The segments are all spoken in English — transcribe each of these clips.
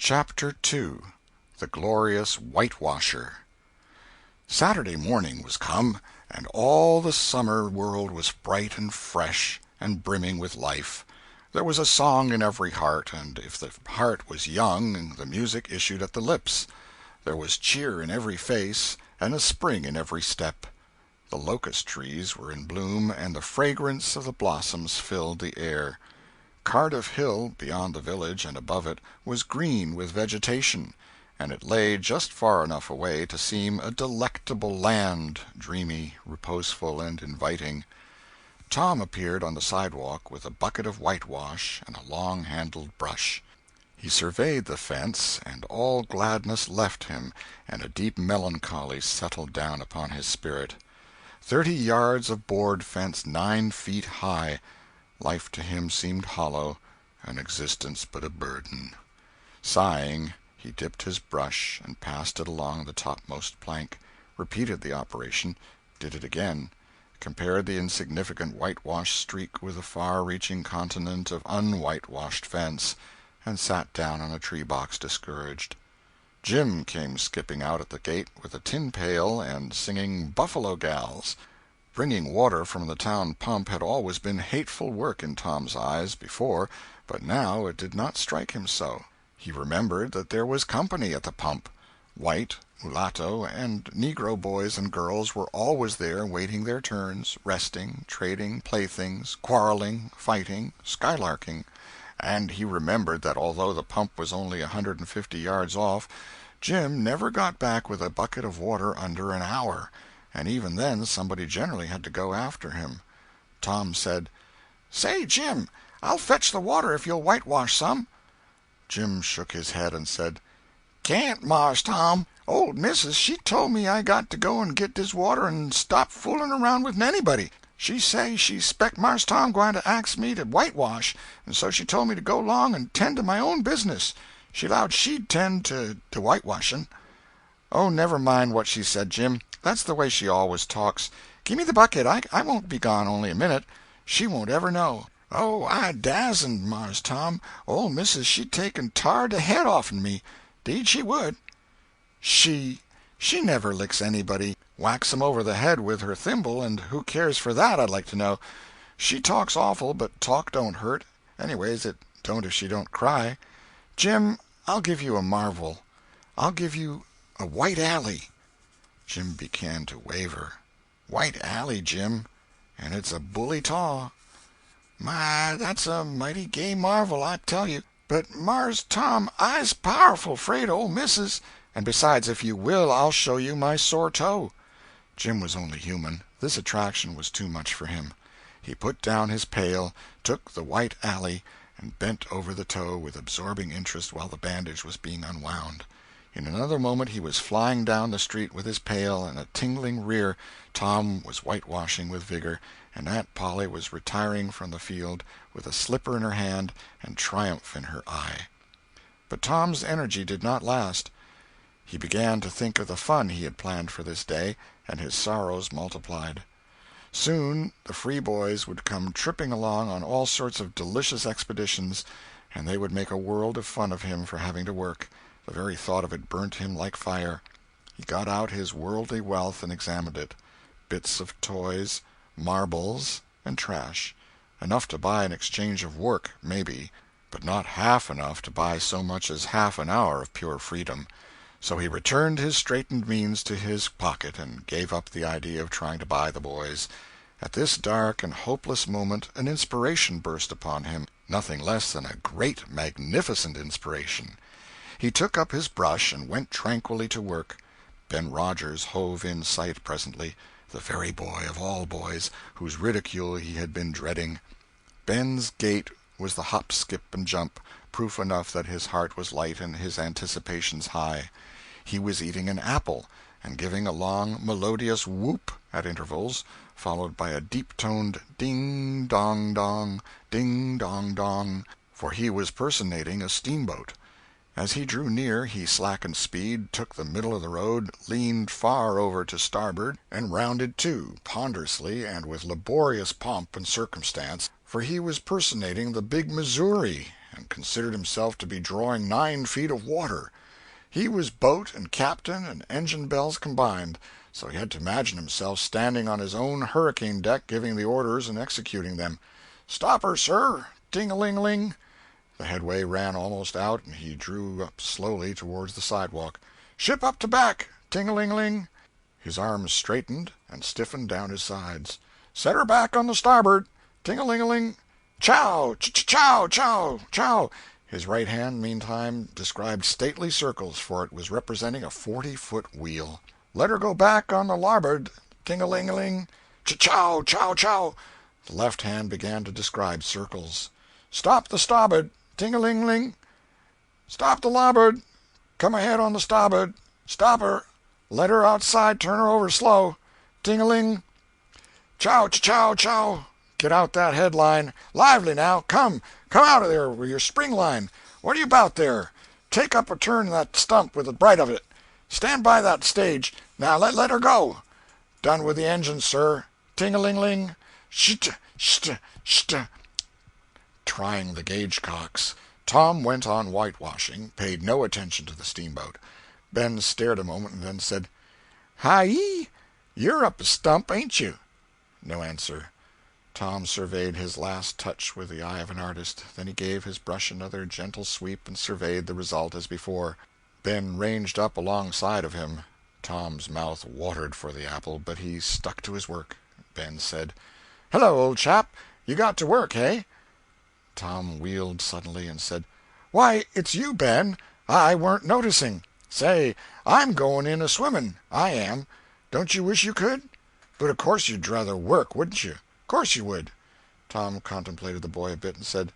Chapter 2 The Glorious Whitewasher. Saturday morning was come, and all the summer world was bright and fresh, and brimming with life. There was a song in every heart, and if the heart was young, the music issued at the lips. There was cheer in every face, and a spring in every step. The locust trees were in bloom, and the fragrance of the blossoms filled the air. Cardiff Hill, beyond the village and above it, was green with vegetation, and it lay just far enough away to seem a delectable land, dreamy, reposeful, and inviting. Tom appeared on the sidewalk with a bucket of whitewash and a long-handled brush. He surveyed the fence, and all gladness left him, and a deep melancholy settled down upon his spirit. 30 yards of board fence 9 feet high. Life to him seemed hollow, and existence but a burden. Sighing, he dipped his brush and passed it along the topmost plank, repeated the operation, did it again, compared the insignificant whitewashed streak with the far-reaching continent of unwhitewashed fence, and sat down on a tree-box discouraged. Jim came skipping out at the gate with a tin pail and singing "Buffalo Gals." Bringing water from the town pump had always been hateful work in Tom's eyes, before, but now it did not strike him so. He remembered that there was company at the pump. White, mulatto, and negro boys and girls were always there waiting their turns, resting, trading playthings, quarreling, fighting, skylarking. And he remembered that although the pump was only 150 yards off, Jim never got back with a bucket of water under an hour, and even then somebody generally had to go after him. Tom said, "Say, Jim, I'll fetch the water if you'll whitewash some." Jim shook his head and said, "Can't, Mars Tom. Old missus, she told me I got to go and git dis water and stop fooling around with anybody. She say she spec Mars Tom gwine to ax me to whitewash, and so she told me to go 'long and tend to my own business. She 'lowed she'd tend to whitewashin'." "Oh, never mind what she said, Jim. That's the way she always talks. Gimme the bucket. I won't be gone only a minute. She won't ever know." "Oh, I dasn't, Mars Tom. Ole missus she'd take and tar de head off'n me. 'Deed she would." She never licks anybody. Whacks 'em over the head with her thimble, and who cares for that, I'd like to know? She talks awful, but talk don't hurt. Anyways, it don't if she don't cry. Jim, I'll give you a marvel. I'll give you a white alley." Jim began to waver. "White alley, Jim, and it's a bully taw." "My, that's a mighty gay marvel, I tell you. But, Mars Tom, I's powerful 'fraid of ole missus. And besides, if you will, I'll show you my sore toe." Jim was only human. This attraction was too much for him. He put down his pail, took the white alley, and bent over the toe with absorbing interest while the bandage was being unwound. In another moment he was flying down the street with his pail and a tingling rear. Tom was whitewashing with vigor, and Aunt Polly was retiring from the field with a slipper in her hand and triumph in her eye. But Tom's energy did not last. He began to think of the fun he had planned for this day, and his sorrows multiplied. Soon the free boys would come tripping along on all sorts of delicious expeditions, and they would make a world of fun of him for having to work. The very thought of it burnt him like fire. He got out his worldly wealth and examined it. Bits of toys, marbles, and trash. Enough to buy an exchange of work, maybe, but not half enough to buy so much as half an hour of pure freedom. So he returned his straitened means to his pocket and gave up the idea of trying to buy the boys. At this dark and hopeless moment an inspiration burst upon him, nothing less than a great, magnificent inspiration. He took up his brush and went tranquilly to work. Ben Rogers hove in sight presently, the very boy of all boys, whose ridicule he had been dreading. Ben's gait was the hop, skip, and jump, proof enough that his heart was light and his anticipations high. He was eating an apple, and giving a long, melodious whoop at intervals, followed by a deep-toned ding-dong-dong, ding-dong-dong, for he was personating a steamboat. As he drew near, he slackened speed, took the middle of the road, leaned far over to starboard, and rounded to, ponderously and with laborious pomp and circumstance, for he was personating the big Missouri, and considered himself to be drawing 9 feet of water. He was boat and captain and engine bells combined, so he had to imagine himself standing on his own hurricane deck giving the orders and executing them. "Stop her, sir! Ting-a-ling-ling!" The headway ran almost out, and he drew up slowly towards the sidewalk. "Ship up to back! Ting-a-ling-ling!" His arms straightened and stiffened down his sides. "Set her back on the starboard! Ting-a-ling-a-ling! Chow! Chow! Chow! Chow!" His right hand, meantime, described stately circles, for it was representing a 40-foot wheel. "Let her go back on the larboard! Ting-a-ling-a-ling! Chow! Chow! Chow!" The left hand began to describe circles. "Stop the starboard! Ting-a-ling-ling! Stop the larboard! Come ahead on the starboard! Stop her! Let her outside, turn her over slow! Ting-a-ling! Chow! Chow! Chow! Get out that headline! Lively now! Come out of there with your spring line! What are you about there? Take up a turn in that stump with the bright of it! Stand by that stage! Now let her go! Done with the engine, sir! Ting-a-ling-ling! Sht! Sht! Sht!" Trying the gauge-cocks, Tom went on whitewashing, paid no attention to the steamboat. Ben stared a moment and then said, "Hi-yi! You're up a stump, ain't you?" No answer. Tom surveyed his last touch with the eye of an artist. Then he gave his brush another gentle sweep and surveyed the result as before. Ben ranged up alongside of him. Tom's mouth watered for the apple, but he stuck to his work. Ben said, "Hello, old chap. You got to work, hey?" Tom wheeled suddenly and said, "Why, it's you, Ben. I weren't noticing. Say, I'm going in a-swimming, I am. Don't you wish you could? But of course you'd druther work, wouldn't you? Course you would." Tom contemplated the boy a bit and said,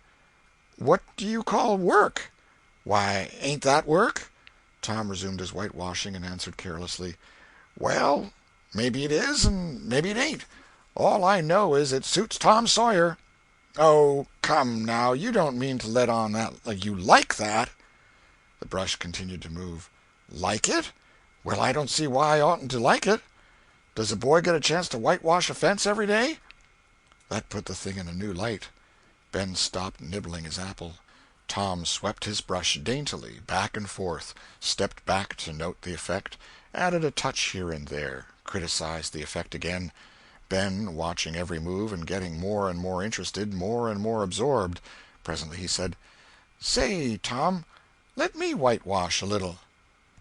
"What do you call work?" "Why, ain't that work?" Tom resumed his whitewashing and answered carelessly, "Well, maybe it is and maybe it ain't. All I know is it suits Tom Sawyer." "Oh, come now, you don't mean to let on that you like that?" The brush continued to move. "Like it? Well, I don't see why I oughtn't to like it. Does a boy get a chance to whitewash a fence every day?" That put the thing in a new light. Ben stopped nibbling his apple. Tom swept his brush daintily back and forth, stepped back to note the effect, added a touch here and there, criticized the effect again. Ben, watching every move and getting more and more interested, more and more absorbed. Presently he said, "Say, Tom, let me whitewash a little."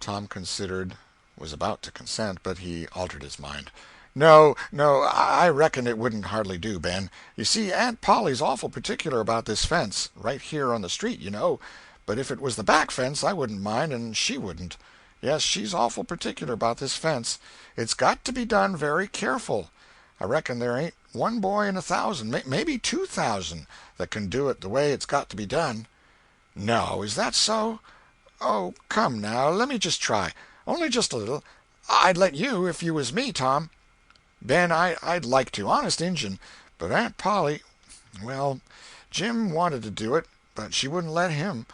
Tom considered, was about to consent, but he altered his mind. No, I reckon it wouldn't hardly do, Ben. You see, Aunt Polly's awful particular about this fence, right here on the street, you know. But if it was the back fence, I wouldn't mind, and she wouldn't. Yes, she's awful particular about this fence. It's got to be done very careful. I reckon there ain't one boy in 1,000, maybe 2,000, that can do it the way it's got to be done." "No, is that so? Oh, come now, let me just try. Only just a little. I'd let you if you was me, Tom." "Ben, I'd like to, honest Injun, but Aunt Polly, well, Jim wanted to do it, but she wouldn't let him.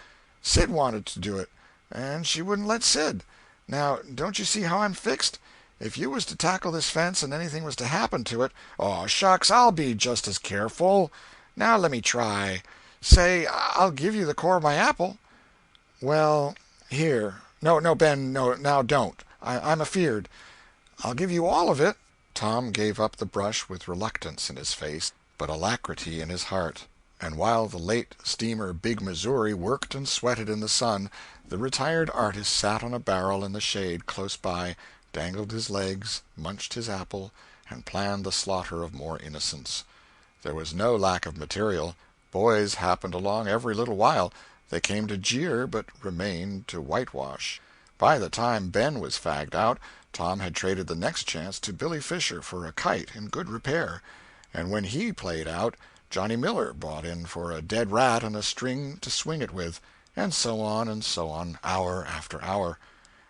Sid wanted to do it, and she wouldn't let Sid. Now, don't you see how I'm fixed? If you was to tackle this fence and anything was to happen to it—" "Oh, shucks, I'll be just as careful. Now let me try. Say, I'll give you the core of my apple." "Well, here. No, Ben, no, now don't. I'm afeard. I'll give you all of it." Tom gave up the brush with reluctance in his face, but alacrity in his heart. And while the late steamer Big Missouri worked and sweated in the sun, the retired artist sat on a barrel in the shade close by, dangled his legs, munched his apple, and planned the slaughter of more innocents. There was no lack of material. Boys happened along every little while. They came to jeer, but remained to whitewash. By the time Ben was fagged out, Tom had traded the next chance to Billy Fisher for a kite in good repair, and when he played out, Johnny Miller brought in for a dead rat and a string to swing it with, and so on, hour after hour.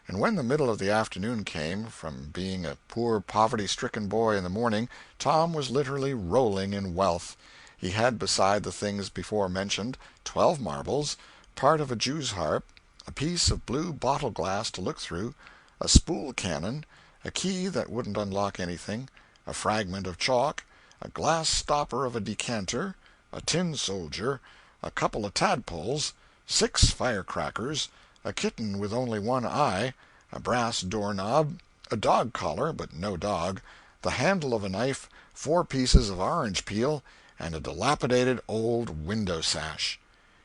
And when the middle of the afternoon came, from being a poor poverty-stricken boy in the morning, Tom was literally rolling in wealth. He had, beside the things before mentioned, 12 marbles, part of a jew's harp, a piece of blue bottle-glass to look through, a spool cannon, a key that wouldn't unlock anything, a fragment of chalk, a glass stopper of a decanter, a tin soldier, a couple of tadpoles, 6 firecrackers, a kitten with only one eye, a brass doorknob, a dog collar but no dog, the handle of a knife, 4 pieces of orange peel, and a dilapidated old window sash.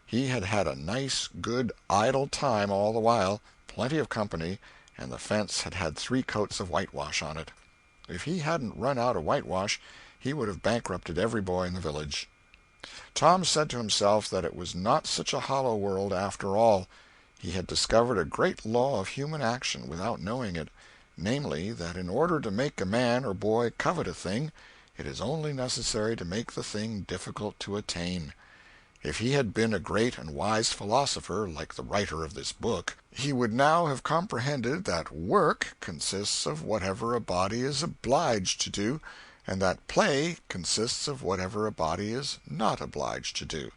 He had had a nice, good, idle time all the while, plenty of company, and the fence had had 3 coats of whitewash on it. If he hadn't run out of whitewash, he would have bankrupted every boy in the village. Tom said to himself that it was not such a hollow world after all. He had discovered a great law of human action without knowing it, namely, that in order to make a man or boy covet a thing, it is only necessary to make the thing difficult to attain. If he had been a great and wise philosopher, like the writer of this book, he would now have comprehended that work consists of whatever a body is obliged to do, and that play consists of whatever a body is not obliged to do.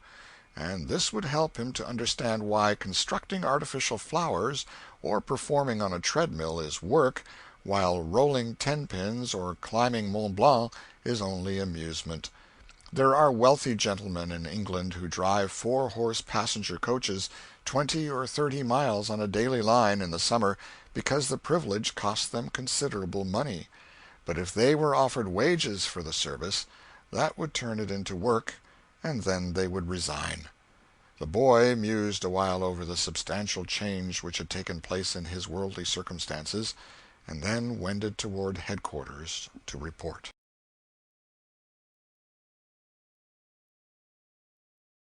And this would help him to understand why constructing artificial flowers or performing on a treadmill is work, while rolling 10-pins or climbing Mont Blanc is only amusement. There are wealthy gentlemen in England who drive 4-horse passenger coaches 20 or 30 miles on a daily line in the summer because the privilege costs them considerable money. But if they were offered wages for the service, that would turn it into work, and then they would resign. The boy mused a while over the substantial change which had taken place in his worldly circumstances, and then wended toward headquarters to report.